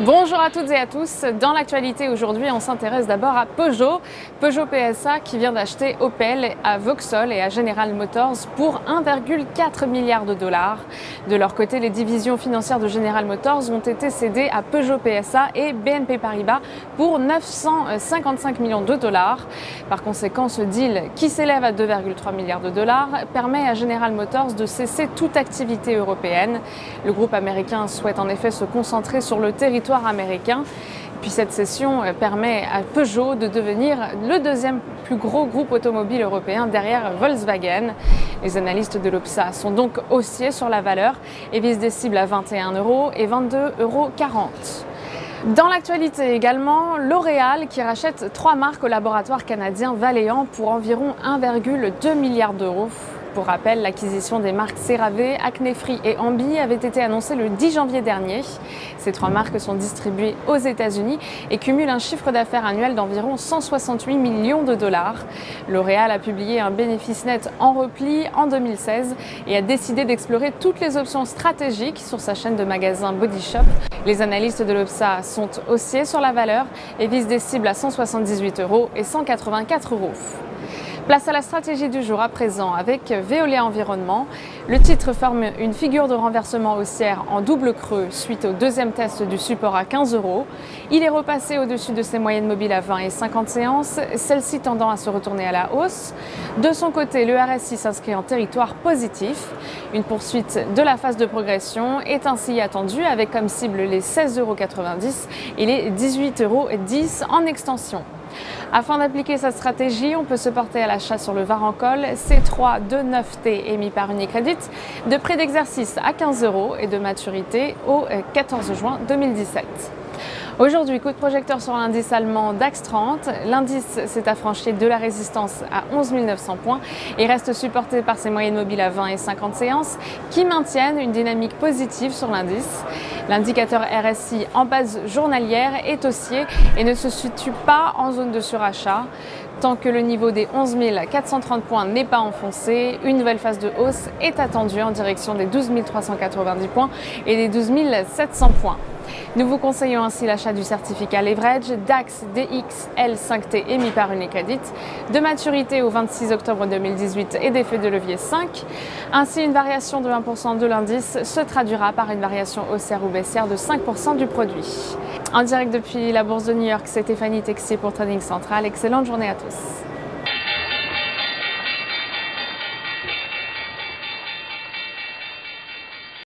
Bonjour à toutes et à tous. Dans l'actualité aujourd'hui, on s'intéresse d'abord à Peugeot. Peugeot PSA qui vient d'acheter Opel à Vauxhall et à General Motors pour 1,4 milliard de dollars. De leur côté, les divisions financières de General Motors ont été cédées à Peugeot PSA et BNP Paribas pour 955 millions de dollars. Par conséquent, ce deal, qui s'élève à 2,3 milliards de dollars, permet à General Motors de cesser toute activité européenne. Le groupe américain souhaite en effet se concentrer sur le territoire américain. Puis cette cession permet à Peugeot de devenir le deuxième plus gros groupe automobile européen derrière Volkswagen. Les analystes de l'Opsa sont donc haussiers sur la valeur et visent des cibles à 21 € et 22,40 €. Dans l'actualité également, L'Oréal qui rachète 3 marques au laboratoire canadien Valéant pour environ 1,2 milliard d'euros. Pour rappel, l'acquisition des marques CeraVe, Acne Free et Ambi avait été annoncée le 10 janvier dernier. Ces 3 marques sont distribuées aux États-Unis et cumulent un chiffre d'affaires annuel d'environ 168 millions de dollars. L'Oréal a publié un bénéfice net en repli en 2016 et a décidé d'explorer toutes les options stratégiques sur sa chaîne de magasins Body Shop. Les analystes de l'Opsa sont haussiers sur la valeur et visent des cibles à 178 € et 184 €. Place à la stratégie du jour à présent avec Veolia Environnement. Le titre forme une figure de renversement haussière en double creux suite au deuxième test du support à 15 €. Il est repassé au-dessus de ses moyennes mobiles à 20 et 50 séances, celle-ci tendant à se retourner à la hausse. De son côté, le RSI s'inscrit en territoire positif. Une poursuite de la phase de progression est ainsi attendue avec comme cible les 16,90 € et les 18,10 € en extension. Afin d'appliquer sa stratégie, on peut se porter à l'achat sur le Varencol C3 29T émis par Unicredit, de prix d'exercice à 15 € et de maturité au 14 juin 2017. Aujourd'hui, coup de projecteur sur l'indice allemand DAX 30. L'indice s'est affranchi de la résistance à 11 900 points et reste supporté par ses moyennes mobiles à 20 et 50 séances qui maintiennent une dynamique positive sur l'indice. L'indicateur RSI en base journalière est haussier et ne se situe pas en zone de surachat. Tant que le niveau des 11 430 points n'est pas enfoncé, une nouvelle phase de hausse est attendue en direction des 12 390 points et des 12 700 points. Nous vous conseillons ainsi l'achat du certificat Leverage DAX DXL5T émis par Unicredit, de maturité au 26 octobre 2018 et d'effet de levier 5. Ainsi, une variation de 1% de l'indice se traduira par une variation haussière ou baissière de 5% du produit. En direct depuis la bourse de New York, c'est Stéphanie Texier pour Trading Central. Excellente journée à tous.